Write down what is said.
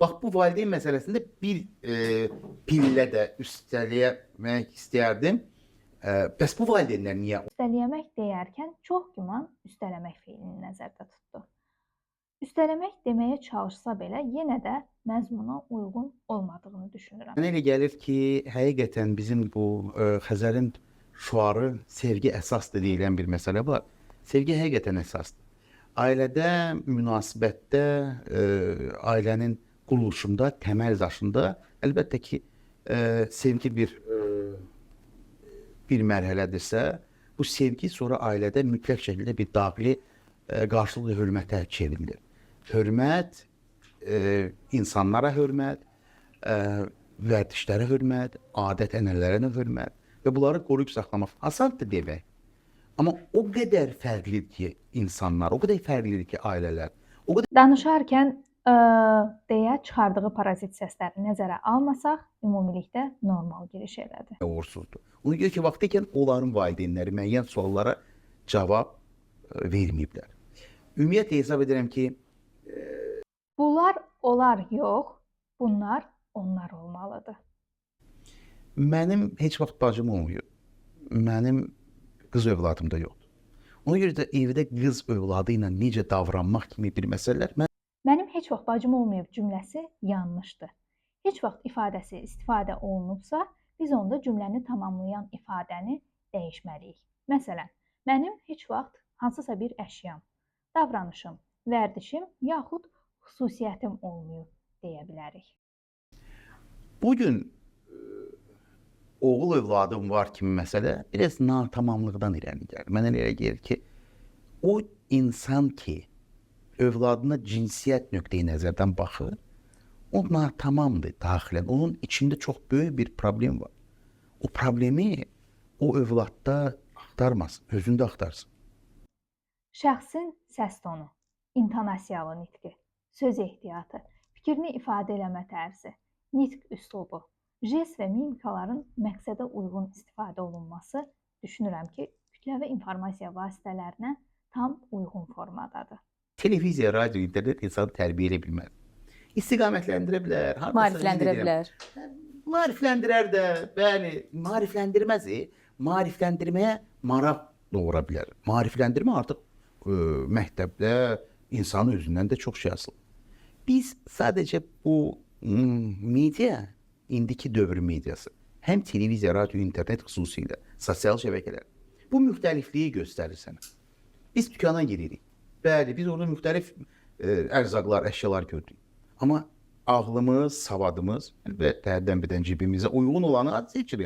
Bax, bu valideyn məsələsində bir pillə də üstələmək istəyərdim. Bəs bu valideynlər niyə? Üstələmək deyərkən çox güman üstələmək feilini nəzərdə tutdu. Üstələmək deməyə çalışsa belə yenə də məzmuna uyğun olmadığını düşünürəm. Mənə elə gəlir ki, həqiqətən bizim bu Xəzərin şüarı sevgi əsasdır deyilən bir məsələ var. Sevgi həqiqətən əsasdır. Ailədə, münasibətdə, ailənin quruluşunda, təməl daşında əlbəttə ki, sevgi bir mərhələdirsə, bu sevgi sonra ailədə mütləq şəkildə bir daxili qarşılıqlı hörmətə çevrilir. Hörmət, insanlara hörmət, vərdişlərə hörmət, adət-ənənələrə hörmət və bunları qoruyub saxlamaq asandır demək. Amma o qədər fərqlidir ki insanlar, o qədər fərqlidir ki ailələr. Danışarkən deyə çıxardığı parazit səsləri nəzərə almasaq, ümumilikdə normal giriş elədi. Uğursuzdur. Ona görə ki, vaxtikən onların valideynləri müəyyən suallara cavab verməyiblər. Ümumiyyətlə hesab edirəm ki, bunlar onlar yox, bunlar onlar olmalıdır. Mənim heç vaxt bacım olmuyor. Mənim qız övladım da yoxdur. Ona görə də evdə qız övladı ilə necə davranmaq kimi bir məsələlər Mənim heç vaxt bacım olmayıb cümləsi yanlışdır. Heç vaxt ifadəsi istifadə olunubsa, biz onda cümləni tamamlayan ifadəni dəyişməliyik. Məsələn, mənim heç vaxt hansısa bir əşyam, davranışım, vərdişim yaxud xüsusiyyətim olmayıb deyə bilərik. Bugün oğul övladım var kimi məsələ biraz natamamlıqdan irəli gəlir. Mənə elə gəlir ki, o insan ki, övladına cinsiyyət nöqteyi nəzərdən baxır, o natamamdır daxilən. Onun içində çox böyük bir problem var. O problemi o övladda axtarmasın, özündə axtarsın. Şəxsin səs tonu, intonasiyalı nitqi, söz ehtiyatı, fikrini ifadə eləmə tərzi, nitq üslubu, jest və mimikaların məqsədə uyğun istifadə olunması düşünürəm ki, kütləvi informasiya vasitələrinə tam uyğun formadadır. Televiziya, radio, internet insanı tərbiyə edə bilməz. İstiqamətləndirə bilər, Maarifləndirə bilər. Maarifləndirər də, bəli, maarifləndirməz, maarifləndirməyə maraq doğura bilər. Maarifləndirmə artıq məktəbdə insanın özündən də çox şey asılır. Biz sadəcə bu media, indiki dövr mediası, həm televiziya, radio, internet xüsusilə, sosial şəbəkələr, bu müxtəlifliyi göstərir sənə. Biz dükana giririk. Bəli, biz orada müxtəlif ərzaqlar, əşyalar gördük. Amma ağlımız, savadımız əlbəttə hərdən birdən cibimizə uyğun olanı seçirik.